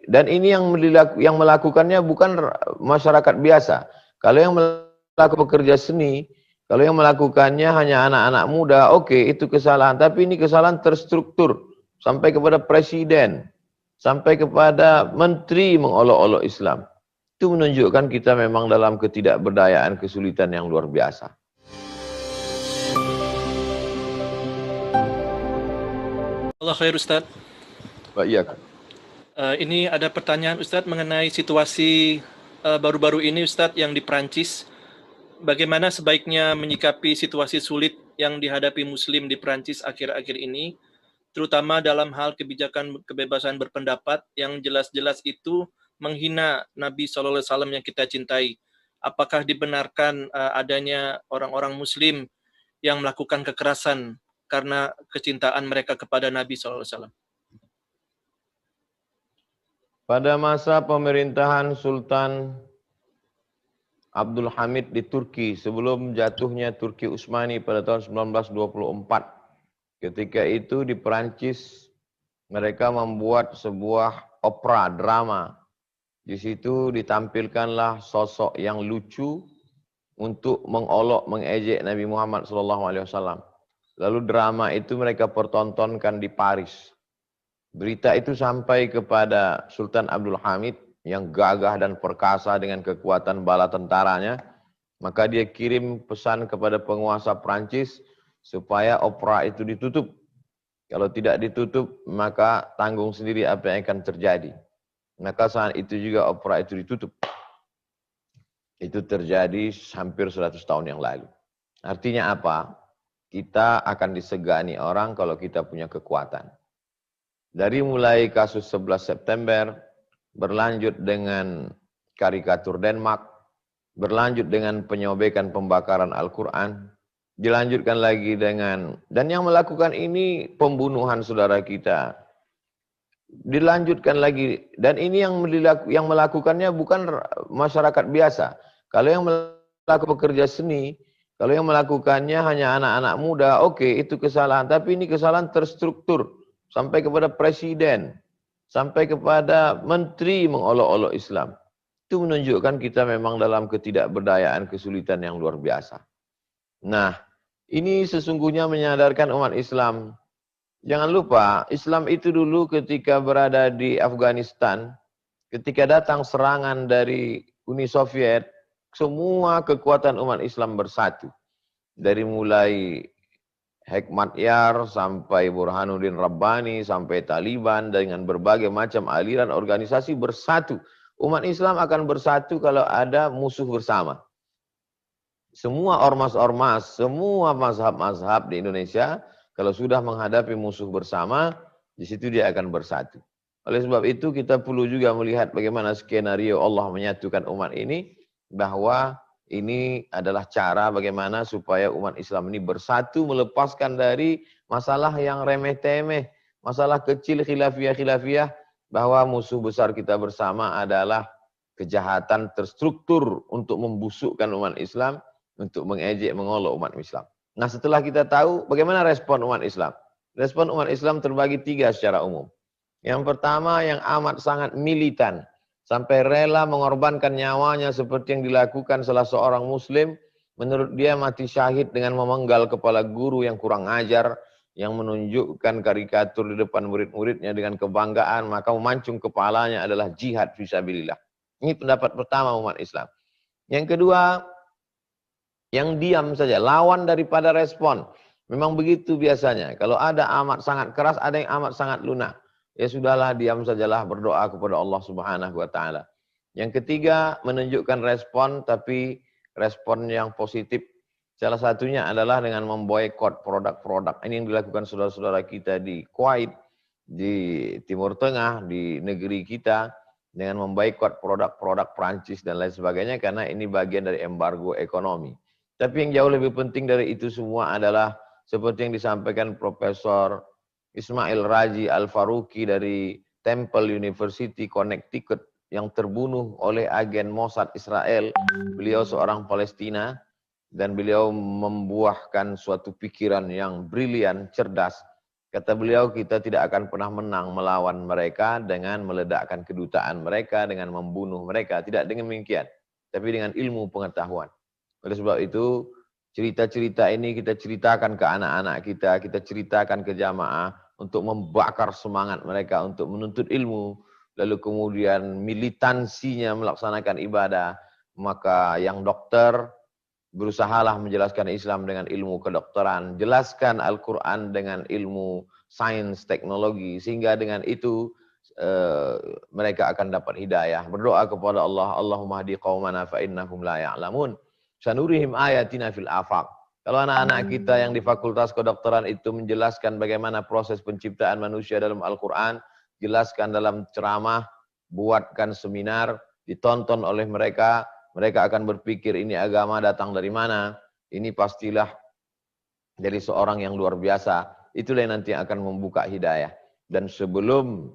dan ini yang melakukannya bukan masyarakat biasa. Kalau yang melakukan pekerja seni, kalau yang melakukannya hanya anak-anak muda, oke, itu kesalahan. Tapi ini kesalahan terstruktur sampai kepada presiden, sampai kepada menteri mengolok-olok Islam. Itu menunjukkan kita memang dalam ketidakberdayaan, kesulitan yang luar biasa. Allah khair Ustaz. Iya. Ini ada pertanyaan Ustaz mengenai situasi baru-baru ini Ustaz yang di Prancis. Bagaimana sebaiknya menyikapi situasi sulit yang dihadapi Muslim di Prancis akhir-akhir ini, terutama dalam hal kebijakan kebebasan berpendapat yang jelas-jelas itu menghina Nabi SAW yang kita cintai. Apakah dibenarkan adanya orang-orang Muslim yang melakukan kekerasan karena kecintaan mereka kepada Nabi SAW? Pada masa pemerintahan Sultan Abdul Hamid di Turki, sebelum jatuhnya Turki Utsmani pada tahun 1924, ketika itu di Perancis mereka membuat sebuah opera drama. Di situ ditampilkanlah sosok yang lucu untuk mengolok, mengejek Nabi Muhammad SAW. Lalu drama itu mereka pertontonkan di Paris. Berita itu sampai kepada Sultan Abdul Hamid yang gagah dan perkasa dengan kekuatan bala tentaranya. Maka dia kirim pesan kepada penguasa Prancis supaya opera itu ditutup. Kalau tidak ditutup, maka tanggung sendiri apa yang akan terjadi. Maka saat itu juga opera itu ditutup. Itu terjadi hampir 100 tahun yang lalu. Artinya apa? Kita akan disegani orang kalau kita punya kekuatan. Dari mulai kasus 11 September, berlanjut dengan karikatur Denmark, berlanjut dengan penyobekan pembakaran Al-Quran, dilanjutkan lagi dengan, dan yang melakukan ini pembunuhan saudara kita, dilanjutkan lagi, dan ini yang melakukannya bukan masyarakat biasa. Kalau yang melakukan pekerja seni, kalau yang melakukannya hanya anak-anak muda, oke, itu kesalahan. Tapi ini kesalahan terstruktur sampai kepada presiden, sampai kepada menteri mengolok-olok Islam. Itu menunjukkan kita memang dalam ketidakberdayaan, kesulitan yang luar biasa. Nah, ini sesungguhnya menyadarkan umat Islam. Jangan lupa, Islam itu dulu ketika berada di Afghanistan, ketika datang serangan dari Uni Soviet, semua kekuatan umat Islam bersatu. Dari mulai Hekmatyar sampai Burhanuddin Rabbani, sampai Taliban, dengan berbagai macam aliran organisasi bersatu. Umat Islam akan bersatu kalau ada musuh bersama. Semua ormas-ormas, semua mazhab-mazhab di Indonesia, kalau sudah menghadapi musuh bersama, di situ dia akan bersatu. Oleh sebab itu kita perlu juga melihat bagaimana skenario Allah menyatukan umat ini, bahwa ini adalah cara bagaimana supaya umat Islam ini bersatu, melepaskan dari masalah yang remeh-temeh, masalah kecil khilafiyah-khilafiyah, bahwa musuh besar kita bersama adalah kejahatan terstruktur untuk membusukkan umat Islam, untuk mengejek, mengolok umat Islam. Nah, setelah kita tahu bagaimana respon umat Islam. Respon umat Islam terbagi 3 secara umum. Yang pertama yang amat sangat militan, sampai rela mengorbankan nyawanya seperti yang dilakukan salah seorang muslim. Menurut dia mati syahid dengan memenggal kepala guru yang kurang ajar, yang menunjukkan karikatur di depan murid-muridnya dengan kebanggaan, maka memancung kepalanya adalah jihad fisabilillah. Ini pendapat pertama umat Islam. Yang kedua, yang diam saja, lawan daripada respon. Memang begitu biasanya. Kalau ada amat sangat keras, ada yang amat sangat lunak. Ya sudahlah, diam sajalah, berdoa kepada Allah Subhanahu wa taala. Yang ketiga, menunjukkan respon, tapi respon yang positif. Salah satunya adalah dengan memboikot produk-produk. Ini yang dilakukan saudara-saudara kita di Kuwait, di Timur Tengah, di negeri kita, dengan memboikot produk-produk Prancis dan lain sebagainya, karena ini bagian dari embargo ekonomi. Tapi yang jauh lebih penting dari itu semua adalah seperti yang disampaikan Profesor Ismail Raji Al-Faruqi dari Temple University, Connecticut, yang terbunuh oleh agen Mossad Israel. Beliau seorang Palestina dan beliau membuahkan suatu pikiran yang brilian, cerdas. Kata beliau, kita tidak akan pernah menang melawan mereka dengan meledakkan kedutaan mereka, dengan membunuh mereka. Tidak dengan demikian, tapi dengan ilmu pengetahuan. Oleh sebab itu, cerita-cerita ini kita ceritakan ke anak-anak kita ceritakan ke jamaah untuk membakar semangat mereka untuk menuntut ilmu, lalu kemudian militansinya melaksanakan ibadah. Maka yang dokter, berusahalah menjelaskan Islam dengan ilmu kedokteran, jelaskan Al-Quran dengan ilmu sains teknologi, sehingga dengan itu mereka akan dapat hidayah. Berdoa kepada Allah, Allahumma hadi qaumana fa innahum la ya'lamun. Sanurihim ayatina fil afaq. Kalau anak-anak kita yang di Fakultas Kedokteran itu menjelaskan bagaimana proses penciptaan manusia dalam Al-Quran, jelaskan dalam ceramah, buatkan seminar, ditonton oleh mereka, mereka akan berpikir ini agama datang dari mana, ini pastilah dari seorang yang luar biasa. Itulah yang nanti akan membuka hidayah. Dan sebelum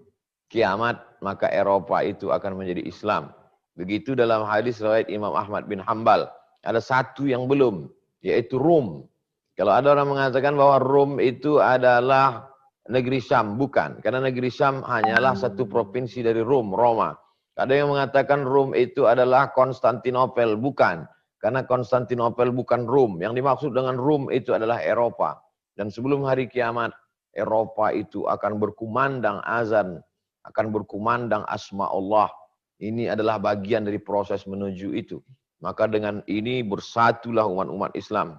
kiamat, maka Eropa itu akan menjadi Islam. Begitu dalam hadis riwayat Imam Ahmad bin Hanbal. Ada satu yang belum, yaitu Rom. Kalau ada orang mengatakan bahwa Rom itu adalah negeri Syam, bukan. Karena negeri Syam hanyalah satu provinsi dari Roma. Ada yang mengatakan Rom itu adalah Konstantinopel, bukan. Karena Konstantinopel bukan Rom. Yang dimaksud dengan Rom itu adalah Eropa. Dan sebelum hari kiamat, Eropa itu akan berkumandang azan, akan berkumandang asma Allah. Ini adalah bagian dari proses menuju itu. Maka dengan ini bersatulah umat-umat Islam.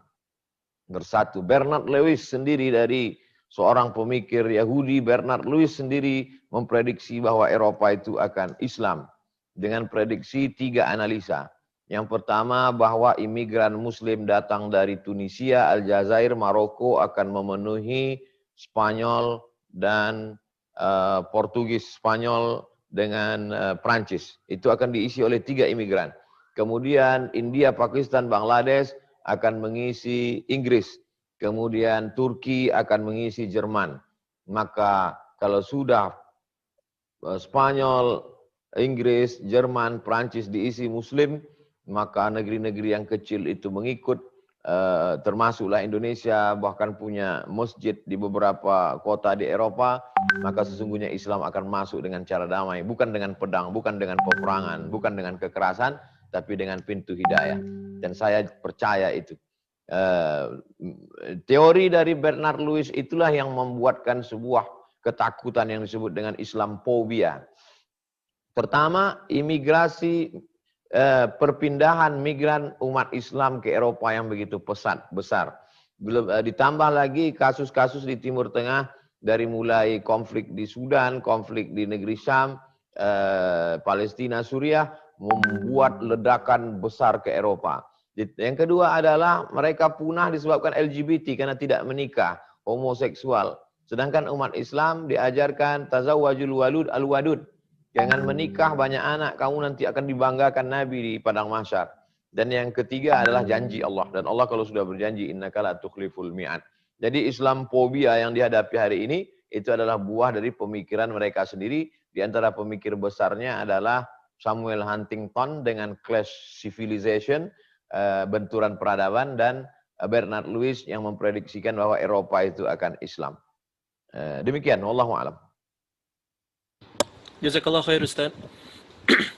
Bersatu. Bernard Lewis sendiri dari seorang pemikir Yahudi, Bernard Lewis sendiri memprediksi bahwa Eropa itu akan Islam. Dengan prediksi 3 analisa. Yang pertama, bahwa imigran muslim datang dari Tunisia, Aljazair, Maroko akan memenuhi Spanyol dan Portugis, Spanyol dengan Prancis. Itu akan diisi oleh 3 imigran. Kemudian India, Pakistan, Bangladesh akan mengisi Inggris. Kemudian Turki akan mengisi Jerman. Maka kalau sudah Spanyol, Inggris, Jerman, Prancis diisi Muslim, maka negeri-negeri yang kecil itu mengikut, termasuklah Indonesia, bahkan punya masjid di beberapa kota di Eropa, maka sesungguhnya Islam akan masuk dengan cara damai, bukan dengan pedang, bukan dengan peperangan, bukan dengan kekerasan, tapi dengan pintu hidayah. Dan saya percaya itu. Teori dari Bernard Lewis itulah yang membuatkan sebuah ketakutan yang disebut dengan Islamophobia. Pertama, imigrasi, perpindahan migran umat Islam ke Eropa yang begitu besar. Belum ditambah lagi kasus-kasus di Timur Tengah, dari mulai konflik di Sudan, konflik di negeri Syam, Palestina, Suriah, membuat ledakan besar ke Eropa. Yang kedua adalah mereka punah disebabkan LGBT karena tidak menikah, homoseksual. Sedangkan umat Islam diajarkan tazawwajul walud al-wadud. Jangan menikah banyak anak, kamu nanti akan dibanggakan Nabi di padang mahsyar. Dan yang ketiga adalah janji Allah. Dan Allah kalau sudah berjanji, innaka la tukhliful mi'ad. Jadi Islamophobia yang dihadapi hari ini, itu adalah buah dari pemikiran mereka sendiri. Di antara pemikir besarnya adalah Samuel Huntington dengan Clash Civilization, benturan peradaban, dan Bernard Lewis yang memprediksikan bahwa Eropa itu akan Islam. Demikian, wallahu a'lam. Jazakallah khair Ustaz.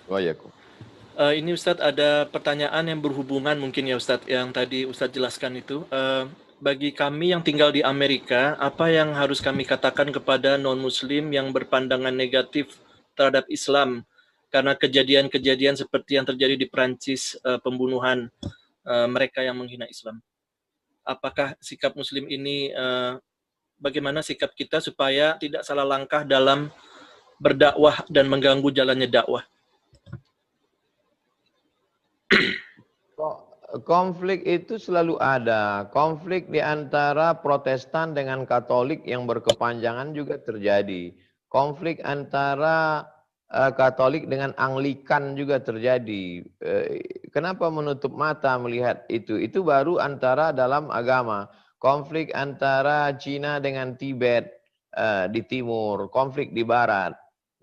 Waalaikumsalam. Ini Ustadz ada pertanyaan yang berhubungan mungkin ya Ustadz, yang tadi Ustadz jelaskan itu. Bagi kami yang tinggal di Amerika, apa yang harus kami katakan kepada non-muslim yang berpandangan negatif terhadap Islam karena kejadian-kejadian seperti yang terjadi di Prancis, pembunuhan mereka yang menghina Islam? Apakah sikap muslim ini, bagaimana sikap kita supaya tidak salah langkah dalam berdakwah dan mengganggu jalannya dakwah? Konflik itu selalu ada. Konflik di antara Protestan dengan Katolik yang berkepanjangan juga terjadi. Konflik antara Katolik dengan Anglikan juga terjadi. Kenapa menutup mata melihat itu? Itu baru antara dalam agama. Konflik antara Cina dengan Tibet di timur, konflik di barat.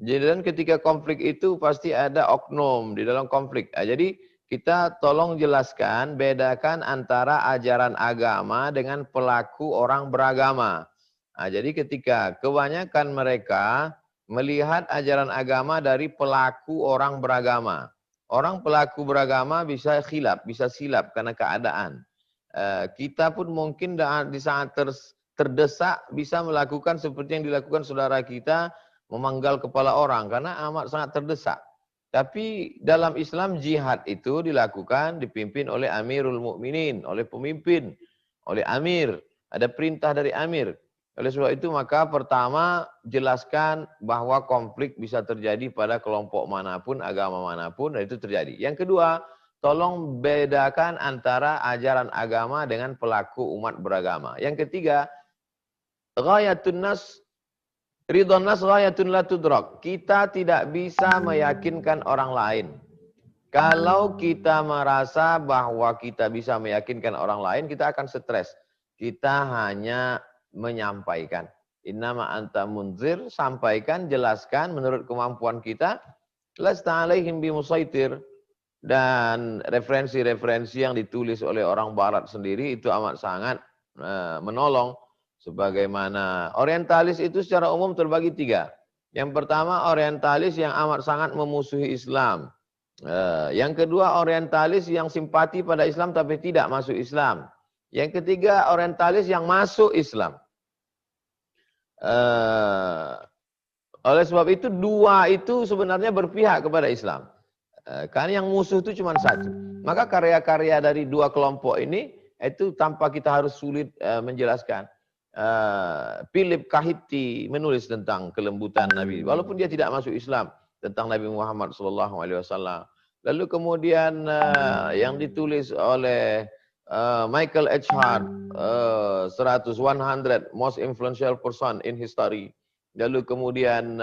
Jadi dan ketika konflik itu pasti ada oknum di dalam konflik. Jadi kita tolong jelaskan, bedakan antara ajaran agama dengan pelaku orang beragama. Nah, jadi ketika kebanyakan mereka melihat ajaran agama dari pelaku orang beragama. Orang pelaku beragama bisa khilaf, bisa silap karena keadaan. Kita pun mungkin di saat terdesak bisa melakukan seperti yang dilakukan saudara kita, memanggal kepala orang karena amat sangat terdesak. Tapi dalam Islam jihad itu dilakukan dipimpin oleh Amirul Mukminin, oleh pemimpin, oleh Amir. Ada perintah dari Amir. Oleh sebab itu maka pertama jelaskan bahwa konflik bisa terjadi pada kelompok manapun, agama manapun, dan itu terjadi. Yang kedua, tolong bedakan antara ajaran agama dengan pelaku umat beragama. Yang ketiga, ghayatun nas, ridhon nas ghayatun la tudrak. Kita tidak bisa meyakinkan orang lain. Kalau kita merasa bahwa kita bisa meyakinkan orang lain, kita akan stres. Kita hanya menyampaikan. Innama anta munzir, sampaikan, jelaskan menurut kemampuan kita. Lasta alaihim bimusaitir. Dan referensi-referensi yang ditulis oleh orang barat sendiri itu amat sangat menolong. Sebagaimana orientalis itu secara umum terbagi 3. Yang pertama orientalis yang amat sangat memusuhi Islam. Yang kedua orientalis yang simpati pada Islam tapi tidak masuk Islam. Yang ketiga orientalis yang masuk Islam. Oleh sebab itu 2 itu sebenarnya berpihak kepada Islam. Karena yang musuh itu cuma 1. Maka karya-karya dari 2 kelompok ini itu tanpa kita harus sulit menjelaskan. Philip Kahiti menulis tentang kelembutan Nabi, walaupun dia tidak masuk Islam, tentang Nabi Muhammad SAW. Lalu kemudian yang ditulis oleh Michael H. Hart, 100 most influential person in history. Lalu kemudian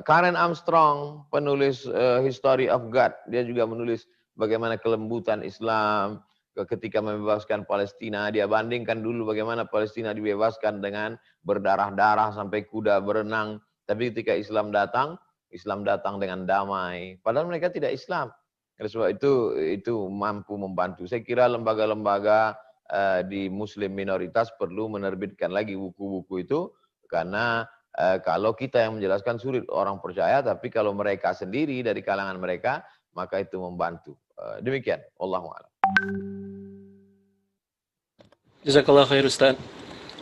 Karen Armstrong, penulis History of God, dia juga menulis bagaimana kelembutan Islam ketika membebaskan Palestina. Dia bandingkan dulu bagaimana Palestina dibebaskan dengan berdarah-darah sampai kuda berenang. Tapi ketika Islam datang dengan damai. Padahal mereka tidak Islam. Oleh sebab itu mampu membantu. Saya kira lembaga-lembaga di Muslim minoritas perlu menerbitkan lagi buku-buku itu, karena kalau kita yang menjelaskan sulit orang percaya, tapi kalau mereka sendiri dari kalangan mereka, maka itu membantu. Demikian. Wallahu a'lam. Jazakallah khair Ustaz.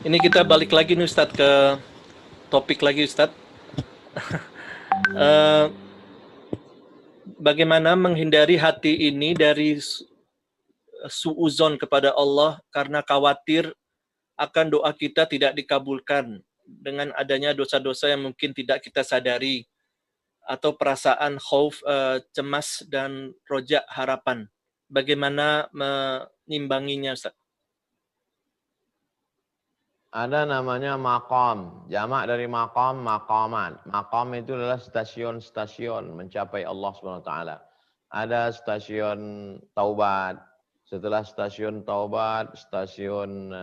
Ini kita balik lagi nih Ustaz ke topik lagi Ustaz. Bagaimana menghindari hati ini dari suuzon kepada Allah karena khawatir akan doa kita tidak dikabulkan dengan adanya dosa-dosa yang mungkin tidak kita sadari, atau perasaan khauf, cemas dan roja, harapan. Bagaimana menimbanginya Ustaz? Ada namanya maqam, jamak dari maqam, maqaman. Maqam itu adalah stasiun-stasiun mencapai Allah SWT. Ada stasiun taubat, setelah stasiun taubat, stasiun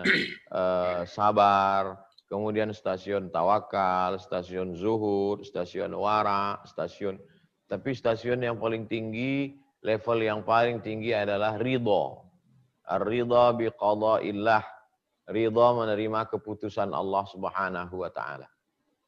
sabar, kemudian stasiun tawakal, stasiun zuhud, stasiun wara, tapi stasiun yang paling tinggi, level yang paling tinggi adalah ridho. Ar-ridha biqada'illah. Ridha menerima keputusan Allah Subhanahu wa taala.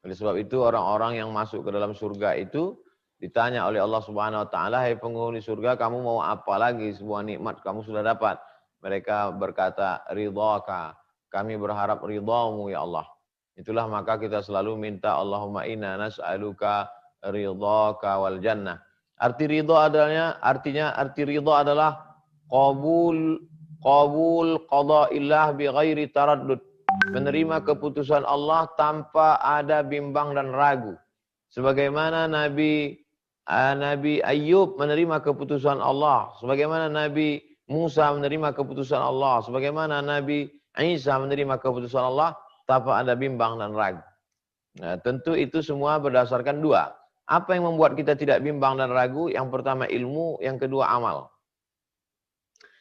Oleh sebab itu orang-orang yang masuk ke dalam surga itu ditanya oleh Allah Subhanahu wa taala, "Hai penghuni surga, kamu mau apa lagi? Sebuah nikmat kamu sudah dapat." Mereka berkata, "Ridhaka." Kami berharap ridhamu ya Allah. Itulah maka kita selalu minta, Allahumma inna nas'aluka ridhaka wal jannah. Arti ridha adalah qabul qada'illah bi ghairi taraddud. Menerima keputusan Allah tanpa ada bimbang dan ragu. Sebagaimana Nabi Ayub menerima keputusan Allah, sebagaimana Nabi Musa menerima keputusan Allah, sebagaimana Nabi Isa menerima keputusan Allah tanpa ada bimbang dan ragu. Nah, tentu itu semua berdasarkan 2. Apa yang membuat kita tidak bimbang dan ragu? Yang pertama ilmu, yang kedua amal.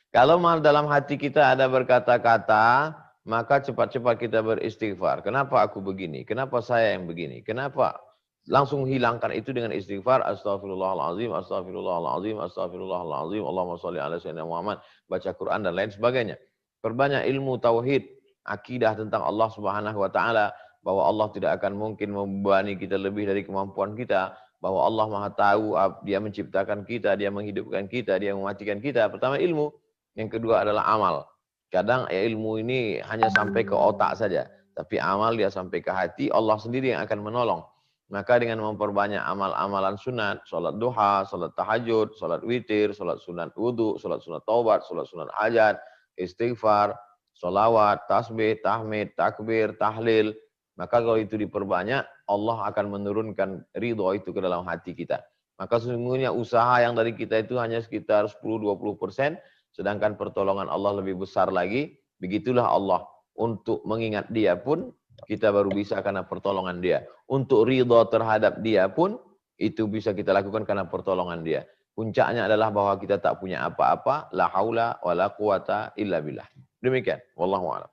Kalau dalam hati kita ada berkata-kata, maka cepat-cepat kita beristighfar. Kenapa aku begini? Kenapa saya yang begini? Kenapa? Langsung hilangkan itu dengan istighfar. Astaghfirullahaladzim, astaghfirullahaladzim, astaghfirullahaladzim. Allahumma sholli ala sayyidina Muhammad. Baca Quran dan lain sebagainya. Perbanyak ilmu tauhid. akidah tentang Allah Subhanahu wa taala, bahwa Allah tidak akan mungkin membebani kita lebih dari kemampuan kita, bahwa Allah Maha tahu, Dia menciptakan kita, Dia menghidupkan kita, Dia mematikan kita. Pertama ilmu, yang kedua adalah amal. Kadang ilmu ini hanya sampai ke otak saja, tapi amal dia sampai ke hati, Allah sendiri yang akan menolong. Maka dengan memperbanyak amal-amalan sunat, sholat duha, sholat tahajud, sholat witir, sholat sunat wudhu, sholat sunat taubat, sholat sunat hajat, istighfar, sholawat, tasbih, tahmid, takbir, tahlil, maka kalau itu diperbanyak, Allah akan menurunkan ridho itu ke dalam hati kita. Maka sesungguhnya usaha yang dari kita itu hanya sekitar 10-20%, sedangkan pertolongan Allah lebih besar lagi. Begitulah Allah. Untuk mengingat Dia pun, kita baru bisa karena pertolongan Dia. Untuk ridho terhadap Dia pun, itu bisa kita lakukan karena pertolongan Dia. Puncaknya adalah bahwa kita tak punya apa-apa, la haula wa la quwata illa billah. Demikian, wallahu a'lam.